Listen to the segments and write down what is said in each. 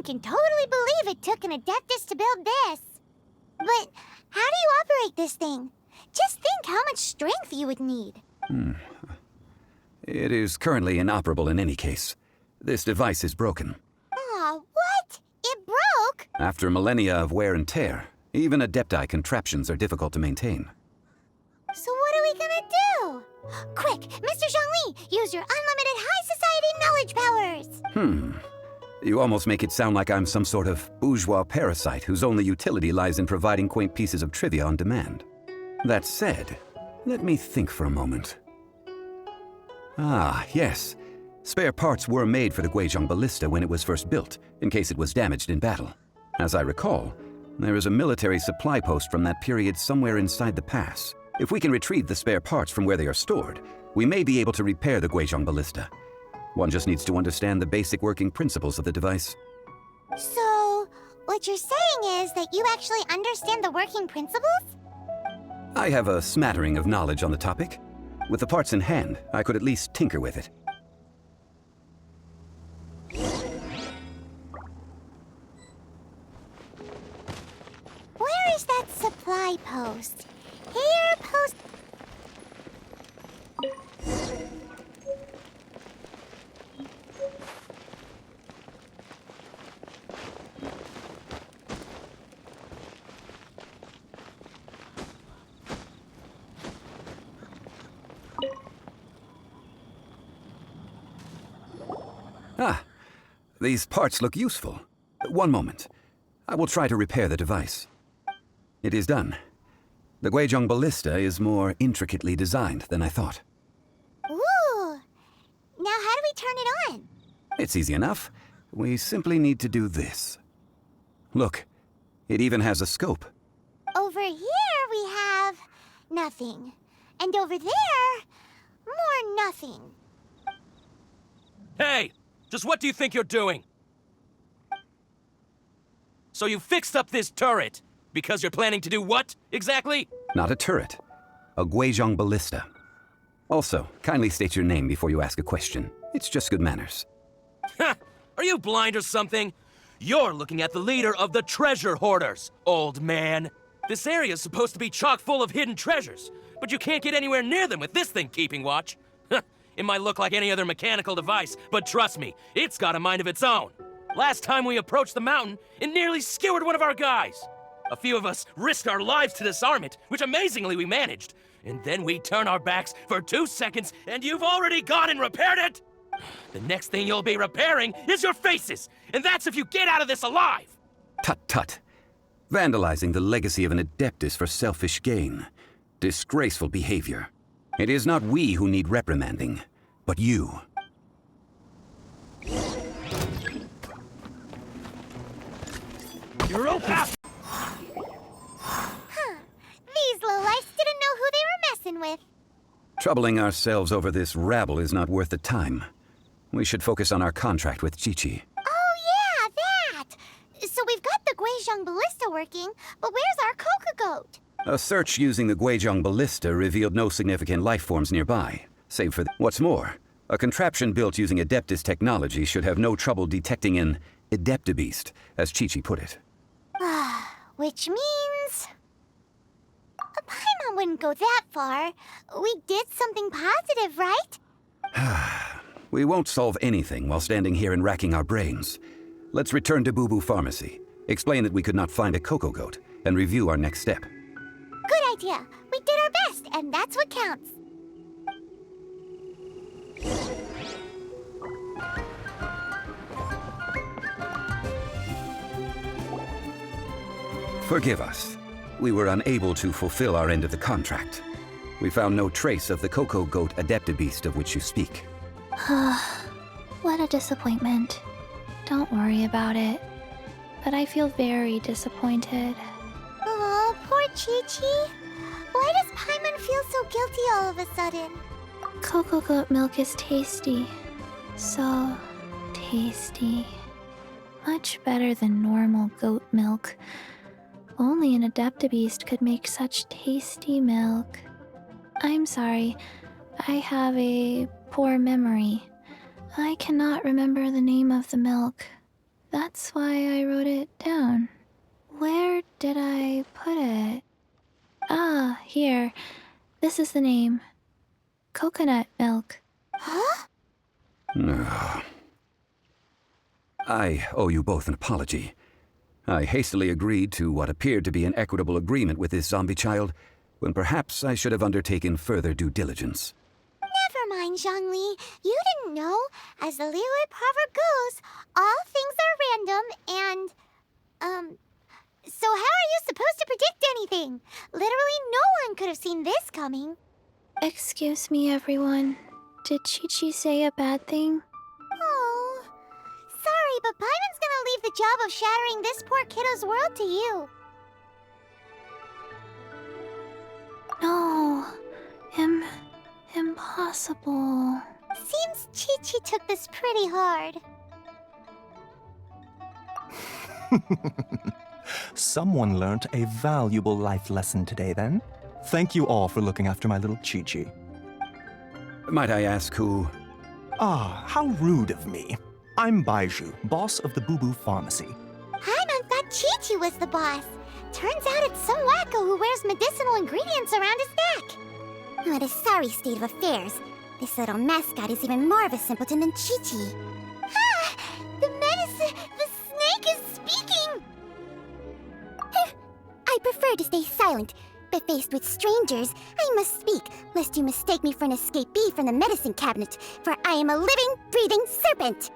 can totally believe it took an Adeptus to build this. But how do you operate this thing? Just think how much strength you would need. It is currently inoperable in any case. This device is broken. Aw, what? It broke? After millennia of wear and tear, even Adepti contraptions are difficult to maintain. So what are we gonna do? Quick, Mr. Zhongli, use your unlimited high society knowledge powers! You almost make it sound like I'm some sort of bourgeois parasite whose only utility lies in providing quaint pieces of trivia on demand. That said, let me think for a moment. Ah, yes. Spare parts were made for the Guizhong Ballista when it was first built, in case it was damaged in battle. As I recall, there is a military supply post from that period somewhere inside the pass. If we can retrieve the spare parts from where they are stored, we may be able to repair the Guizhong Ballista. One just needs to understand the basic working principles of the device. So, what you're saying is that you actually understand the working principles? I have a smattering of knowledge on the topic. With the parts in hand, I could at least tinker with it. Where is that supply post? Here, post... Ah, these parts look useful. One moment. I will try to repair the device. It is done. The Guizhong Ballista is more intricately designed than I thought. Ooh! Now how do we turn it on? It's easy enough. We simply need to do this. Look, it even has a scope. Over here we have... nothing. And over there... more nothing. Hey! Just what do you think you're doing? So you fixed up this turret, because you're planning to do what, exactly? Not a turret. A Guizhong Ballista. Also, kindly state your name before you ask a question. It's just good manners. Ha! Are you blind or something? You're looking at the leader of the treasure hoarders, old man. This area's supposed to be chock full of hidden treasures, but you can't get anywhere near them with this thing keeping watch. It might look like any other mechanical device, but trust me, it's got a mind of its own. Last time we approached the mountain, it nearly skewered one of our guys. A few of us risked our lives to disarm it, which amazingly we managed. And then we turn our backs for 2 seconds, and you've already gone and repaired it! The next thing you'll be repairing is your faces, and that's if you get out of this alive! Tut tut. Vandalizing the legacy of an Adeptus for selfish gain. Disgraceful behavior. It is not we who need reprimanding, but you. You're open! Huh. These lowlifes didn't know who they were messing with. Troubling ourselves over this rabble is not worth the time. We should focus on our contract with Qiqi. Oh yeah, that! So we've got the Guizhong Ballista working, but where's our Coca Goat? A search using the Guizhong Ballista revealed no significant life forms nearby, save for what's more, a contraption built using Adeptus technology should have no trouble detecting an Adeptibeast, as Qiqi put it. Which means... Paimon wouldn't go that far. We did something positive, right? We won't solve anything while standing here and racking our brains. Let's return to Boo Boo Pharmacy, explain that we could not find a Coco Goat, and review our next step. Good idea. We did our best, and that's what counts. Forgive us. We were unable to fulfill our end of the contract. We found no trace of the Coco Goat Adeptibeast of which you speak. What a disappointment. Don't worry about it. But I feel very disappointed. Oh, poor Qiqi. Why does Paimon feel so guilty all of a sudden? Cocoa goat milk is tasty. So tasty. Much better than normal goat milk. Only an Adeptibeast could make such tasty milk. I'm sorry. I have a poor memory. I cannot remember the name of the milk. That's why I wrote it down. Where did I put it? Ah, here. This is the name. Coconut milk. Huh? I owe you both an apology. I hastily agreed to what appeared to be an equitable agreement with this zombie child, when perhaps I should have undertaken further due diligence. Never mind, Zhongli. You didn't know. As the Liyue proverb goes, all things are random and, so how are you supposed to predict anything? Literally no one could have seen this coming. Excuse me, everyone. Did Chi-Chi say a bad thing? Oh, sorry, but Paimon's gonna leave the job of shattering this poor kiddo's world to you. No. Impossible. Seems Chi-Chi took this pretty hard. Someone learnt a valuable life lesson today, then. Thank you all for looking after my little Chi-Chi. Might I ask who? Ah, how rude of me. I'm Baiju, boss of the Boo Boo Pharmacy. Paimon thought Chi-Chi was the boss. Turns out it's some wacko who wears medicinal ingredients around his neck. What a sorry state of affairs. This little mascot is even more of a simpleton than Chi-Chi. Ah! The snake is speaking! I prefer to stay silent, but faced with strangers, I must speak, lest you mistake me for an escapee from the medicine cabinet, for I am a living, breathing serpent!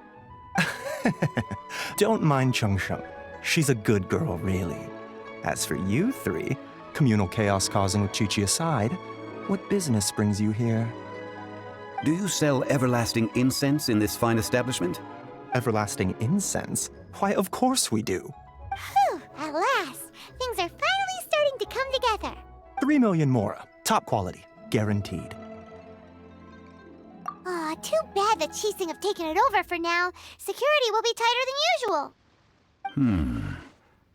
Don't mind Chung Sheng. She's a good girl, really. As for you three, communal chaos causing with Chi-Chi aside, what business brings you here? Do you sell everlasting incense in this fine establishment? Everlasting incense? Why, of course we do. Phew, at last! Things are finally starting to come together. 3 million mora. Top quality. Guaranteed. Aw, too bad the Chising have taken it over for now. Security will be tighter than usual.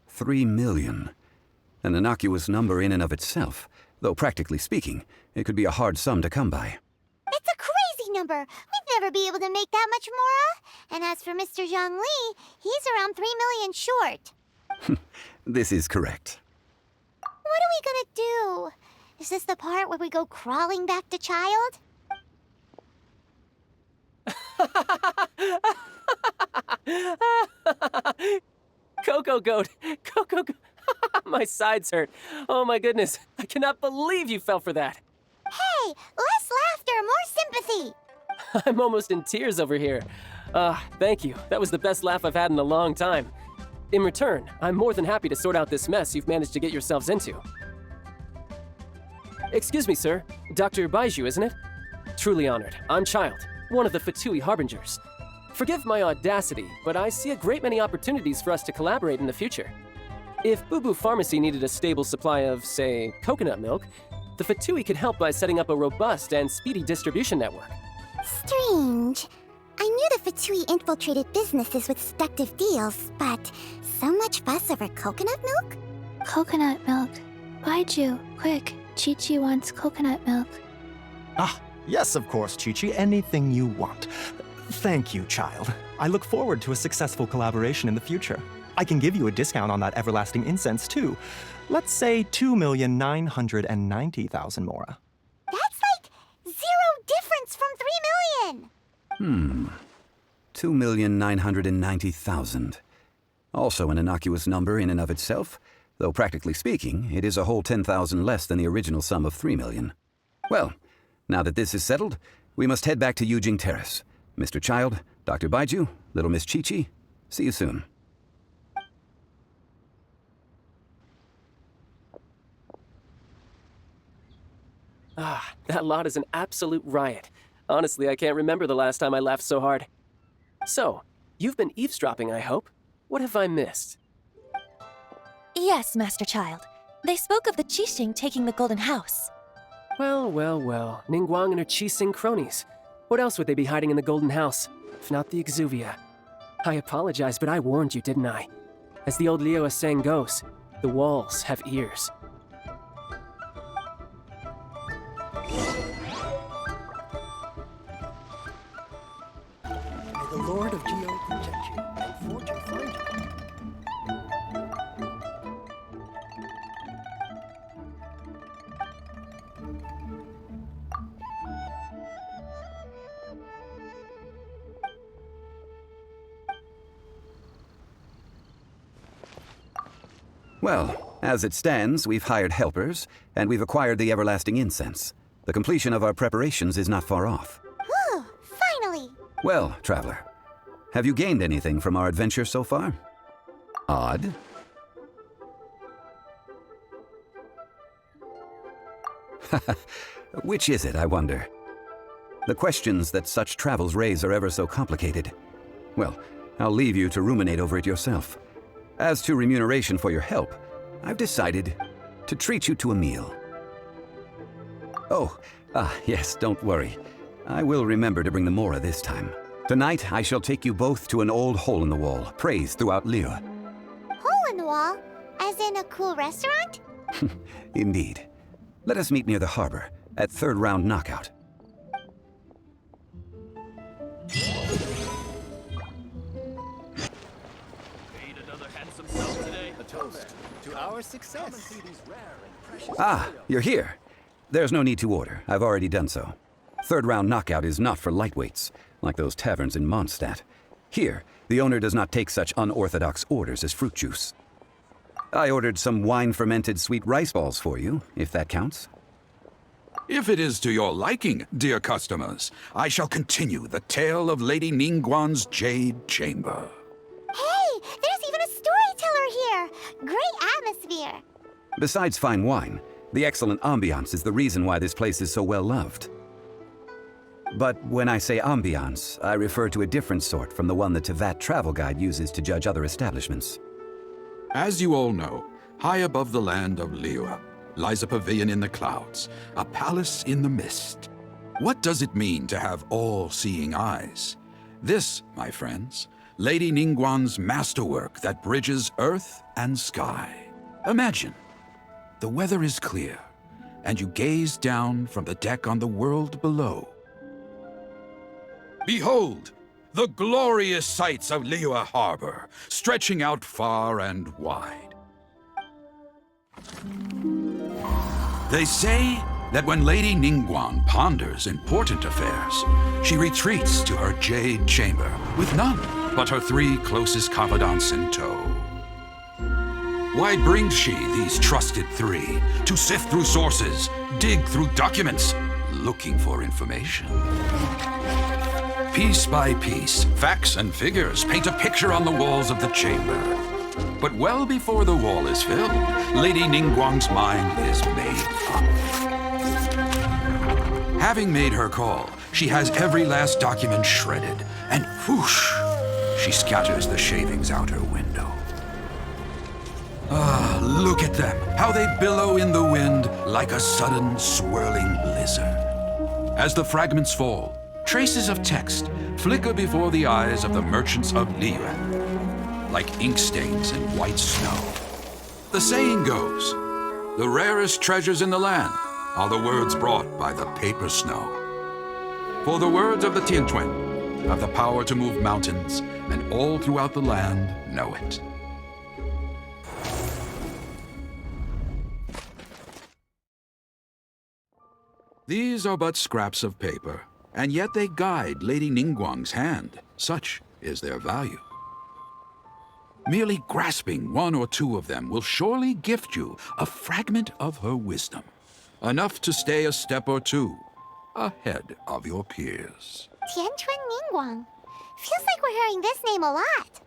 3 million. An innocuous number in and of itself, though practically speaking, it could be a hard sum to come by. It's a crazy number. We'd never be able to make that much mora. And as for Mr. Zhongli, he's around 3 million short. This is correct. What are we gonna do? Is this the part where we go crawling back to child? Coco Goat! Coco Goat! My sides hurt. Oh my goodness. I cannot believe you fell for that. Hey, less laughter, more sympathy. I'm almost in tears over here. Thank you. That was the best laugh I've had in a long time. In return, I'm more than happy to sort out this mess you've managed to get yourselves into. Excuse me, sir. Dr. Baiju, isn't it? Truly honored. I'm Child, one of the Fatui Harbingers. Forgive my audacity, but I see a great many opportunities for us to collaborate in the future. If Boo Boo Pharmacy needed a stable supply of, say, coconut milk, the Fatui could help by setting up a robust and speedy distribution network. Strange. I knew the Fatui infiltrated businesses with seductive deals, but so much fuss over coconut milk? Coconut milk. Baiju, quick. Chi-Chi wants coconut milk. Ah, yes, of course, Chi-Chi. Anything you want. Thank you, child. I look forward to a successful collaboration in the future. I can give you a discount on that everlasting incense, too. Let's say 2,990,000 mora. That's like 0 difference from 3 million. 2,990,000. Also an innocuous number in and of itself, though practically speaking, it is a whole 10,000 less than the original sum of 3 million. Well, now that this is settled, we must head back to Yujing Terrace. Mr. Child, Dr. Baiju, little Miss Chi-Chi, see you soon. That lot is an absolute riot. Honestly, I can't remember the last time I laughed so hard. So, you've been eavesdropping, I hope? What have I missed? Yes, Master Child. They spoke of the Qixing taking the Golden House. Well, well, well. Ningguang and her Qixing cronies. What else would they be hiding in the Golden House, if not the Exuvia? I apologize, but I warned you, didn't I? As the old Liyue saying goes, the walls have ears. May the Lord of Geo protect you and fortune find you. Well, as it stands, we've hired helpers, and we've acquired the everlasting incense. The completion of our preparations is not far off. Whew, finally! Well, traveler, have you gained anything from our adventure so far? Odd. Which is it, I wonder? The questions that such travels raise are ever so complicated. Well, I'll leave you to ruminate over it yourself. As to remuneration for your help, I've decided to treat you to a meal. Oh, yes, don't worry. I will remember to bring the Mora this time. Tonight, I shall take you both to an old hole-in-the-wall, praised throughout Liyue. Hole in the wall? As in a cool restaurant? Indeed. Let us meet near the harbor, at third round knockout. To our success. Ah, you're here. There's no need to order. I've already done so. Third round knockout is not for lightweights, like those taverns in Mondstadt. Here, the owner does not take such unorthodox orders as fruit juice. I ordered some wine-fermented sweet rice balls for you, if that counts. If it is to your liking, dear customers, I shall continue the tale of Lady Ningguang's Jade Chamber. Hey, there's even a storyteller here! Great atmosphere! Besides fine wine, the excellent ambiance is the reason why this place is so well loved. But when I say ambiance, I refer to a different sort from the one the Tevat travel guide uses to judge other establishments. As you all know, high above the land of Liyue lies a pavilion in the clouds, a palace in the mist. What does it mean to have all-seeing eyes? This, my friends, Lady Ningguang's masterwork that bridges earth and sky. Imagine, the weather is clear, and you gaze down from the deck on the world below. Behold, the glorious sights of Liyue Harbor, stretching out far and wide. They say that when Lady Ningguang ponders important affairs, she retreats to her jade chamber with none but her 3 closest confidants in tow. Why brings she these trusted 3 to sift through sources, dig through documents, looking for information? Piece by piece, facts and figures paint a picture on the walls of the chamber. But well before the wall is filled, Lady Ningguang's mind is made up. Having made her call, she has every last document shredded, and whoosh, she scatters the shavings out her window. Ah, look at them, how they billow in the wind like a sudden swirling blizzard. As the fragments fall, traces of text flicker before the eyes of the merchants of Liyue, like ink stains in white snow. The saying goes, the rarest treasures in the land are the words brought by the paper snow. For the words of the Tianquan have the power to move mountains, and all throughout the land know it. These are but scraps of paper, and yet they guide Lady Ningguang's hand. Such is their value. Merely grasping 1 or 2 of them will surely gift you a fragment of her wisdom, enough to stay a step or 2 ahead of your peers. Tianquan Ningguang. Feels like we're hearing this name a lot.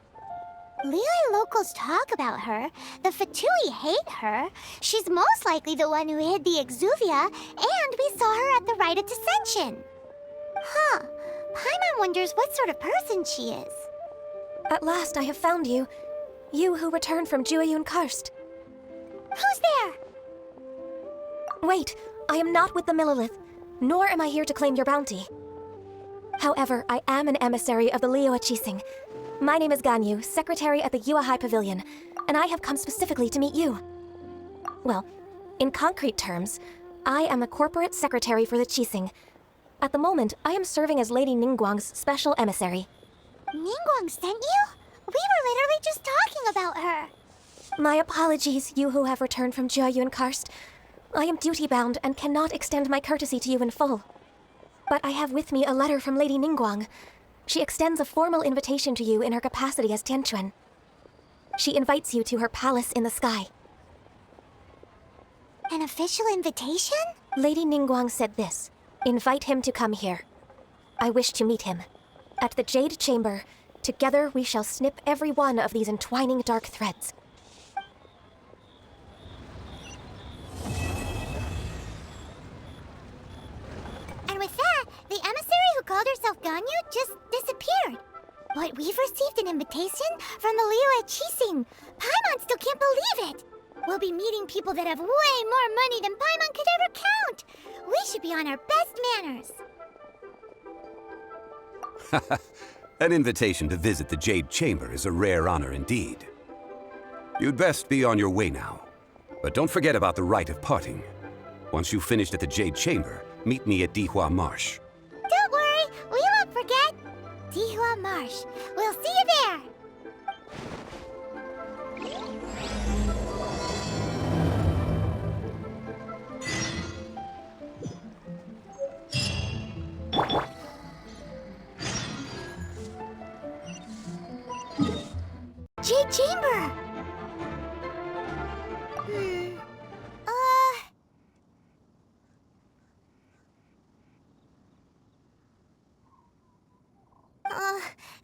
Liyue locals talk about her. The Fatui hate her. She's most likely the one who hid the Exuvia, and we saw her at the rite of Descension. Huh. Paimon wonders what sort of person she is. At last I have found you. You who returned from Jueyun Karst. Who's there? Wait, I am not with the Millelith, nor am I here to claim your bounty. However, I am an emissary of the Liyue Qixing. My name is Ganyu, secretary at the Yuehai Pavilion, and I have come specifically to meet you. Well, in concrete terms, I am the corporate secretary for the Qixing. At the moment, I am serving as Lady Ningguang's special emissary. Ningguang sent you? We were literally just talking about her. My apologies, you who have returned from Jueyun Karst. I am duty-bound and cannot extend my courtesy to you in full. But I have with me a letter from Lady Ningguang. She extends a formal invitation to you in her capacity as Tianquan. She invites you to her palace in the sky. An official invitation? Lady Ningguang said this. Invite him to come here. I wish to meet him. At the Jade Chamber, together we shall snip every one of these entwining dark threads. And with that, the emissary who called herself Ganyu just disappeared. But we've received an invitation from the Liyue Qixing. Paimon still can't believe it. We'll be meeting people that have way more money than Paimon could ever count. We should be on our best manners. An invitation to visit the Jade Chamber is a rare honor indeed. You'd best be on your way now. But don't forget about the rite of parting. Once you've finished at the Jade Chamber, meet me at Dihua Marsh. Don't worry, we won't forget. Dihua Marsh. We'll see you there. Jade Chamber!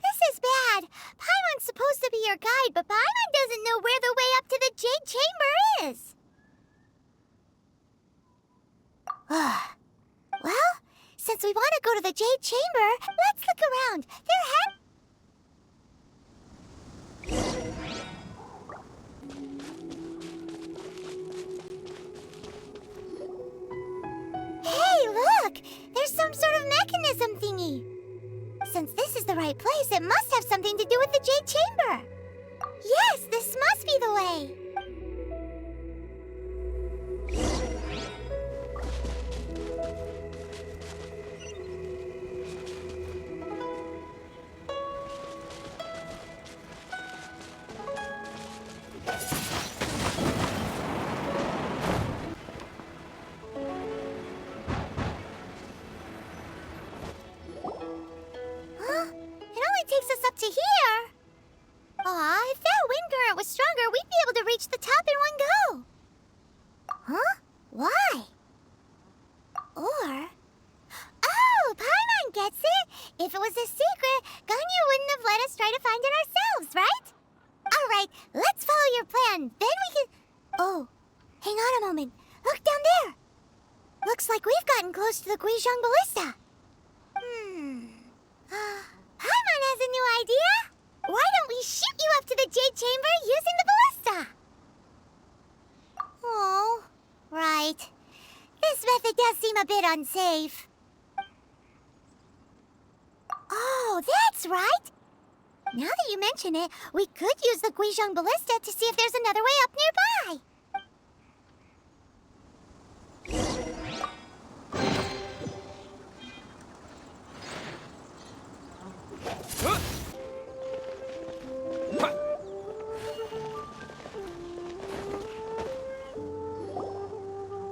This is bad. Paimon's supposed to be your guide, but Paimon doesn't know where the way up to the Jade Chamber is. Well, since we want to go to the Jade Chamber, let's look around. Hey, look! There's some sort of mechanism thingy. Since this is the right place, it must have something to do with the Jade Chamber. Yes, this must be the way. Takes us up to here. Aw, if that wind current was stronger, we'd be able to reach the top in one go. Huh? Why? Or... Oh, Paimon gets it. If it was a secret, Ganyu wouldn't have let us try to find it ourselves, right? All right, let's follow your plan. Then we can... Oh, hang on a moment. Look down there. Looks like we've gotten close to the Guizhong Ballista. Paimon has a new idea. Why don't we shoot you up to the Jade Chamber using the ballista? Oh, right. This method does seem a bit unsafe. Oh, that's right. Now that you mention it, we could use the Guizhong Ballista to see if there's another way up nearby.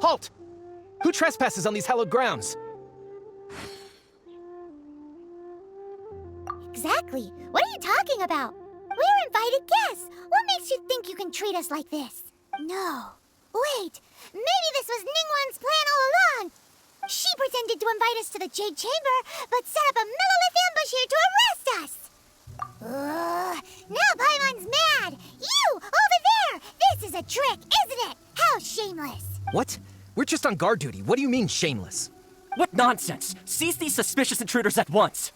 Halt! Who trespasses on these hallowed grounds? Exactly. What are you talking about? We're invited guests. What makes you think you can treat us like this? No. Wait. Maybe this was Ningguang's plan all along. She pretended to invite us to the Jade Chamber, but set up a Millilith ambush here to arrest us. Now Paimon's mad. You, over there. This is a trick, isn't it? How shameless. What? We're just on guard duty. What do you mean, shameless? What nonsense! Seize these suspicious intruders at once!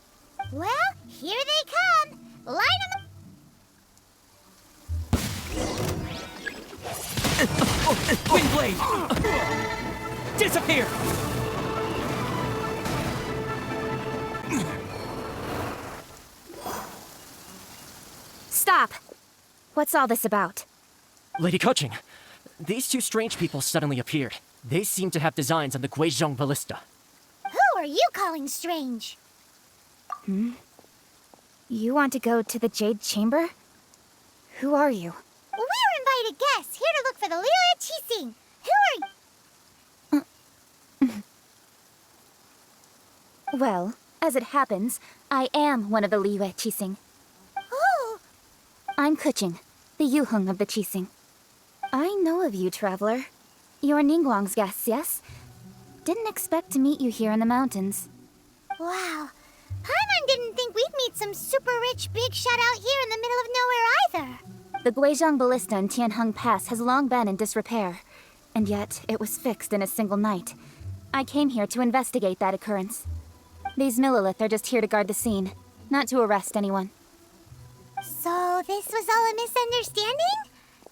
Well, here they come. Line them up. Windblade! Disappear! Stop! What's all this about? Lady Coaching, these two strange people suddenly appeared. They seem to have designs on the Guizhong Ballista. Who are you calling strange? You want to go to the Jade Chamber? Who are you? We're invited guests here to look for the Liyue Qixing. Who are you? Well, as it happens, I am one of the Liyue Qixing. Oh! I'm Kuching, the Yuheng of the Qixing. I know of you, traveler. You're Ningguang's guests, yes? Didn't expect to meet you here in the mountains. Wow. Paimon didn't think we'd meet some super rich big shot out here in the middle of nowhere either. The Guizhong Ballista in Tianheng Pass has long been in disrepair, and yet it was fixed in a single night. I came here to investigate that occurrence. These miLilith are just here to guard the scene, not to arrest anyone. So this was all a misunderstanding?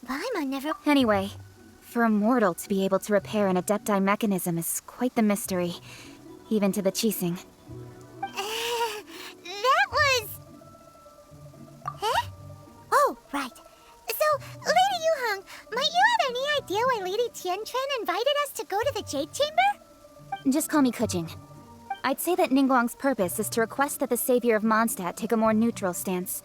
Paimon never... Anyway, for a mortal to be able to repair an Adepti mechanism is quite the mystery, even to the Qixing. That was... Huh? Oh, right. So, Lady Yuhong, might you have any idea why Lady Tianquan invited us to go to the Jade Chamber? Just call me Kujing. I'd say that Ningguang's purpose is to request that the savior of Mondstadt take a more neutral stance.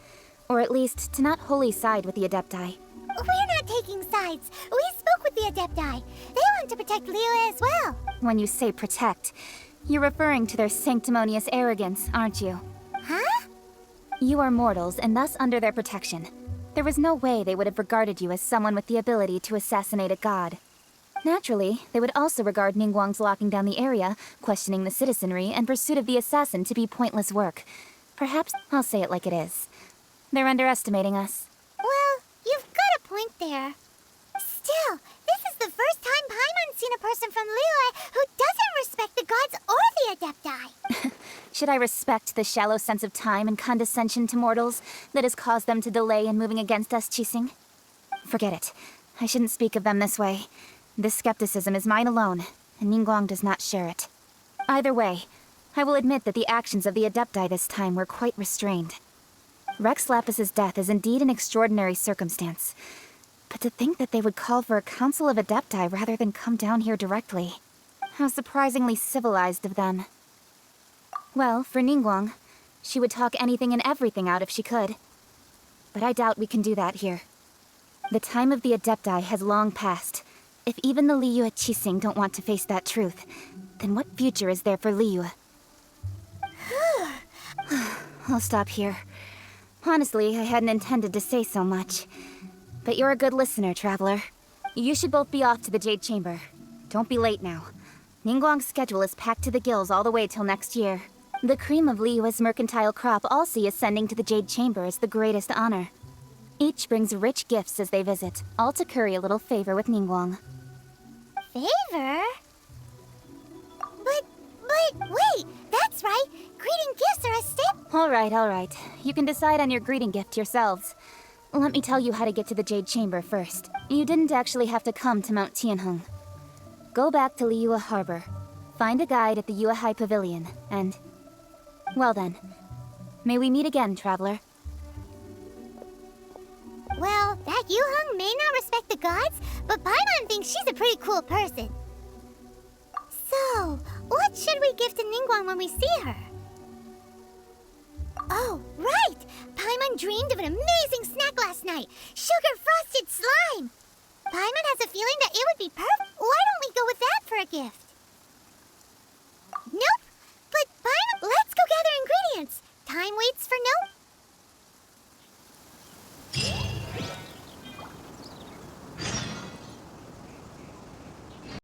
Or at least, to not wholly side with the Adepti. We're not taking sides. We spoke with the Adepti. They want to protect Liyue as well. When you say protect, you're referring to their sanctimonious arrogance, aren't you? Huh? You are mortals, and thus under their protection. There was no way they would have regarded you as someone with the ability to assassinate a god. Naturally, they would also regard Ningguang's locking down the area, questioning the citizenry, and pursuit of the assassin to be pointless work. Perhaps I'll say it like it is. They're underestimating us. Well, you've got a point there. Still, this is the first time Paimon's seen a person from Liyue who doesn't respect the gods or the Adepti. Should I respect the shallow sense of time and condescension to mortals that has caused them to delay in moving against us, Qixing? Forget it. I shouldn't speak of them this way. This skepticism is mine alone, and Ningguang does not share it. Either way, I will admit that the actions of the Adepti this time were quite restrained. Rex Lapis's death is indeed an extraordinary circumstance. But to think that they would call for a council of Adepti rather than come down here directly. How surprisingly civilized of them. Well, for Ningguang, she would talk anything and everything out if she could. But I doubt we can do that here. The time of the Adepti has long passed. If even the Liyue Qixing don't want to face that truth, then what future is there for Liyue? I'll stop here. Honestly, I hadn't intended to say so much. But you're a good listener, Traveler. You should both be off to the Jade Chamber. Don't be late now. Ningguang's schedule is packed to the gills all the way till next year. The cream of Liyue's mercantile crop all see ascending to the Jade Chamber as the greatest honor. Each brings rich gifts as they visit, all to curry a little favor with Ningguang. Favor? But wait, that's right. Greeting gifts are a staple. All right. You can decide on your greeting gift yourselves. Let me tell you how to get to the Jade Chamber first. You didn't actually have to come to Mount Tianheng. Go back to Liyue Harbor. Find a guide at the Yuehai Pavilion, and... well then. May we meet again, Traveler. Well, that Yuhong may not respect the gods, but Paimon thinks she's a pretty cool person. So, what should we give to Ningguang when we see her? Oh, right! Paimon dreamed of an amazing snack last night! Sugar-frosted slime! Paimon has a feeling that it would be perfect. Why don't we go with that for a gift? Nope! But Paimon, let's go gather ingredients! Time waits for no